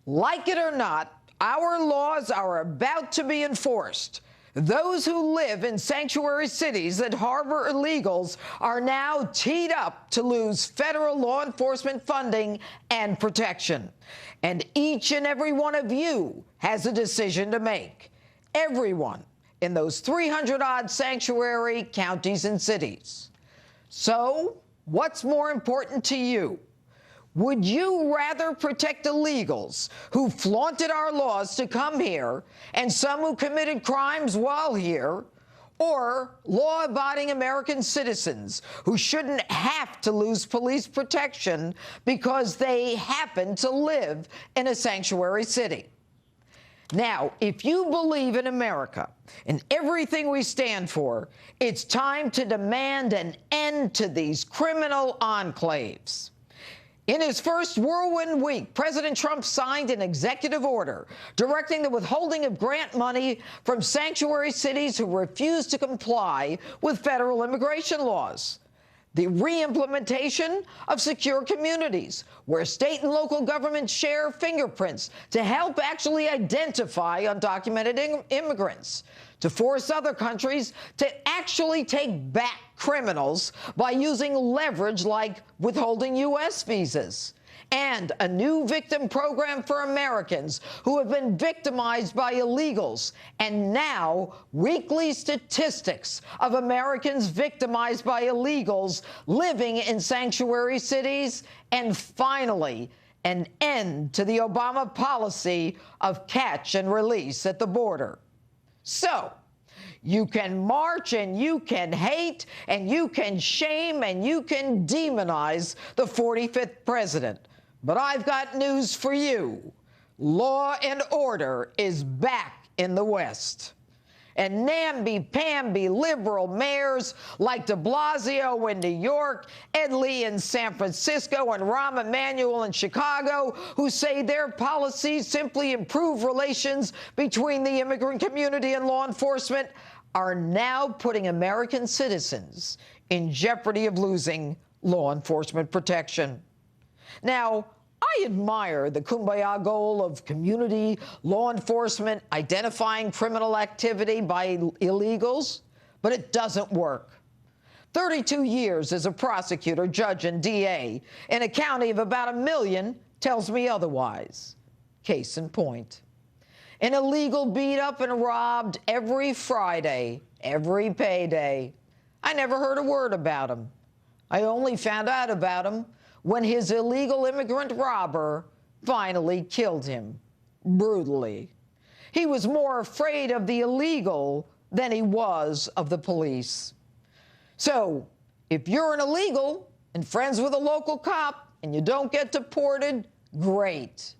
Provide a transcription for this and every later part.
Like it or not, our laws are about to be enforced. Those who live in sanctuary cities that harbor illegals are now teed up to lose federal law enforcement funding and protection. And each and every one of you has a decision to make. Everyone in those 300-odd sanctuary counties and cities. So, what's more important to you? Would you rather protect illegals who flaunted our laws to come here and some who committed crimes while here, or law-abiding American citizens who shouldn't have to lose police protection because they happen to live in a sanctuary city? Now, if you believe in America and everything we stand for, it's time to demand an end to these criminal enclaves. In his first whirlwind week, President Trump signed an executive order directing the withholding of grant money from sanctuary cities who refuse to comply with federal immigration laws. The re-implementation of secure communities, where state and local governments share fingerprints to help actually identify undocumented immigrants, to force other countries to actually take back criminals by using leverage like withholding U.S. visas, and a new victim program for Americans who have been victimized by illegals, and now weekly statistics of Americans victimized by illegals living in sanctuary cities, and finally, an end to the Obama policy of catch and release at the border. So, you can march and you can hate and you can shame and you can demonize the 45th president. But I've got news for you. Law and order is back in the West. And namby-pamby liberal mayors like de Blasio in New York, Ed Lee in San Francisco, and Rahm Emanuel in Chicago, who say their policies simply improve relations between the immigrant community and law enforcement, are now putting American citizens in jeopardy of losing law enforcement protection. Now, I admire the kumbaya goal of community law enforcement identifying criminal activity by illegals, but it doesn't work. 32 years as a prosecutor, judge, and DA in a county of about 1 million tells me otherwise. Case in point. An illegal beat up and robbed every Friday, every payday. I never heard a word about him. I only found out about him when his illegal immigrant robber finally killed him, brutally. He was more afraid of the illegal than he was of the police. So, if you're an illegal and friends with a local cop and you don't get deported, great.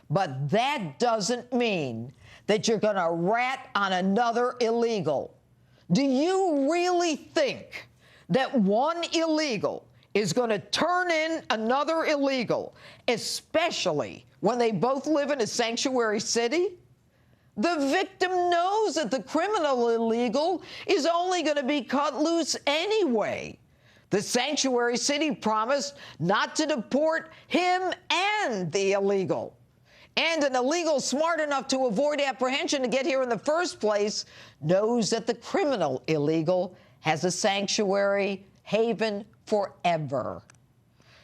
But that doesn't mean that you're going to rat on another illegal. Do you really think that one illegal is going to turn in another illegal, especially when they both live in a sanctuary city? The victim knows that the criminal illegal is only going to be cut loose anyway. The sanctuary city promised not to deport him and the illegal. And an illegal smart enough to avoid apprehension to get here in the first place knows that the criminal illegal has a sanctuary haven forever.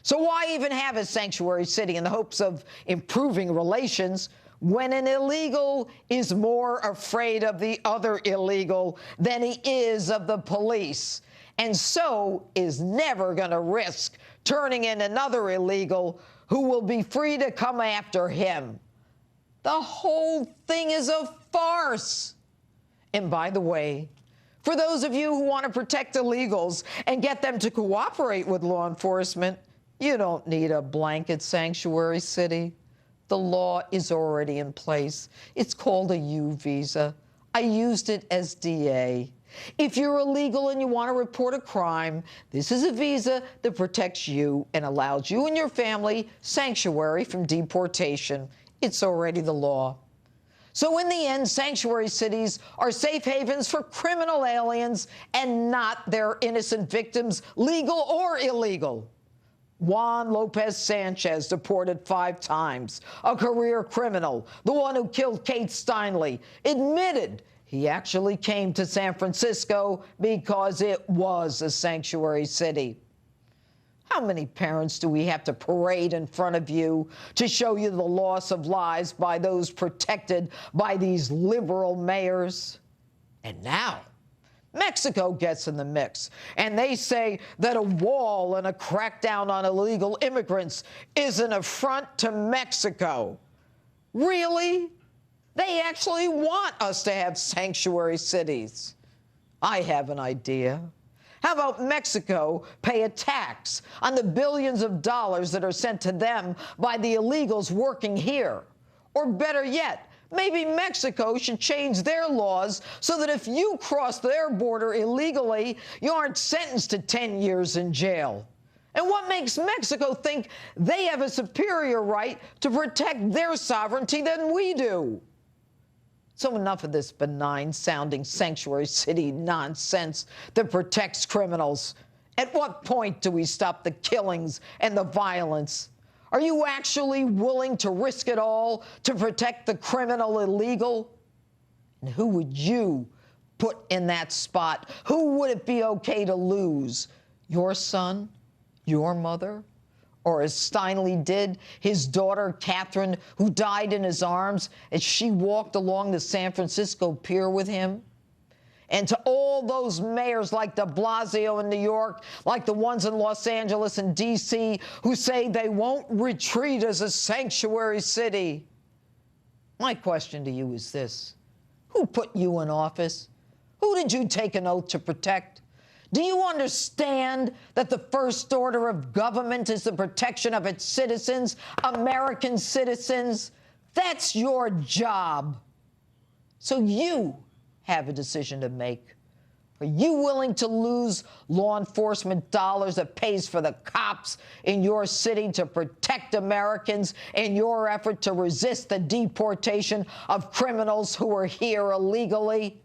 So why even have a sanctuary city in the hopes of improving relations when an illegal is more afraid of the other illegal than he is of the police, and so is never going to risk turning in another illegal who will be free to come after him? The whole thing is a farce. And by the way, for those of you who want to protect illegals and get them to cooperate with law enforcement, you don't need a blanket sanctuary city. The law is already in place. It's called a U visa. I used it as DA. If you're illegal and you want to report a crime, this is a visa that protects you and allows you and your family sanctuary from deportation. It's already the law. So in the end, sanctuary cities are safe havens for criminal aliens and not their innocent victims, legal or illegal. Juan Lopez Sanchez, deported 5 times, a career criminal, the one who killed Kate Steinle, admitted he actually came to San Francisco because it was a sanctuary city. How many parents do we have to parade in front of you to show you the loss of lives by those protected by these liberal mayors? And now, Mexico gets in the mix, and they say that a wall and a crackdown on illegal immigrants is an affront to Mexico. Really? They actually want us to have sanctuary cities. I have an idea. How about Mexico pay a tax on the billions of dollars that are sent to them by the illegals working here? Or better yet, maybe Mexico should change their laws so that if you cross their border illegally, you aren't sentenced to 10 years in jail. And what makes Mexico think they have a superior right to protect their sovereignty than we do? So enough of this benign-sounding sanctuary city nonsense that protects criminals. At what point do we stop the killings and the violence? Are you actually willing to risk it all to protect the criminal illegal? And who would you put in that spot? Who would it be okay to lose? Your son? Your mother? Or as Steinle did, his daughter, Catherine, who died in his arms as she walked along the San Francisco pier with him? And to all those mayors like de Blasio in New York, like the ones in Los Angeles and D.C., who say they won't retreat as a sanctuary city, my question to you is this. Who put you in office? Who did you take an oath to protect? Do you understand that the first order of government is the protection of its citizens, American citizens? That's your job. So you have a decision to make. Are you willing to lose law enforcement dollars that pays for the cops in your city to protect Americans in your effort to resist the deportation of criminals who are here illegally?